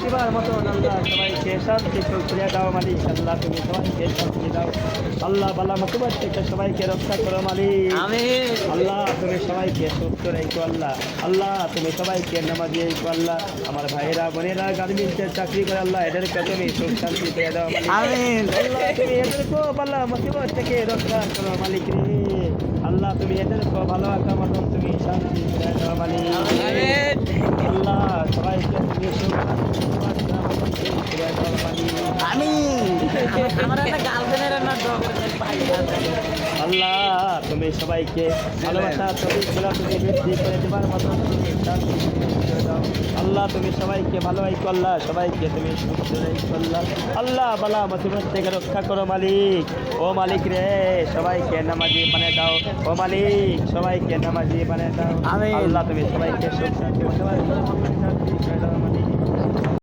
দিবার মতো আল্লাহ সবাইকে শান্তি সুখ করে দাও মালিক। আল্লাহ তুমি সবাইকে শান্তি দাও। আল্লাহ বালা মুসিবত থেকে সবাইকে রক্ষা করো মালিক। আমিন। আল্লাহ তুমি সবাইকে সুস্থ রেখো আল্লাহ। আল্লাহ তুমি সবাইকে নামাজি রেখো আল্লাহ। আমার ভাইয়েরা বোনেরা গার্মেন্টসের চাকরি করে আল্লাহ এদেরকে তুমি সুখ শান্তি দিয়ে দাও মালিক। আমিন। আল্লাহ তুমি এদেরকেও বালা মুসিবত থেকে রক্ষা করো মালিক রে। আল্লাহ তুমি এদেরকেও ভালো একটা মতন তুমি শান্তি দিয়ে দাও মালিক। আমিন। আল্লাহ সবাইকে তুমি সুখ শান্তি দিয়ে দাও মালিক। আমিন। আমার একটা গার্লফ্রেন্ডের না দোয়া করতে পারি আল্লাহ তুমি সবাইকে ভালোবাসা তৌফিকগুলো তুমি বৃদ্ধি করে দেবার মতো তুমি শান্তি দিয়ে দাও। আল্লাহ তুমি সবাইকে ভালো রাখো আল্লাহ। সবাইকে তুমি সুস্থ রাখো আল্লাহ। আল্লাহ বালা মুসিবত থেকে রক্ষা করো মালিক। ও মালিক রে সবাইকে নামাজি বানিয়ে দাও। ও মালিক সবাইকে নামাজি বানিয়ে দাও। আমিন। আল্লাহ তুমি সবাইকে সুখ শান্তি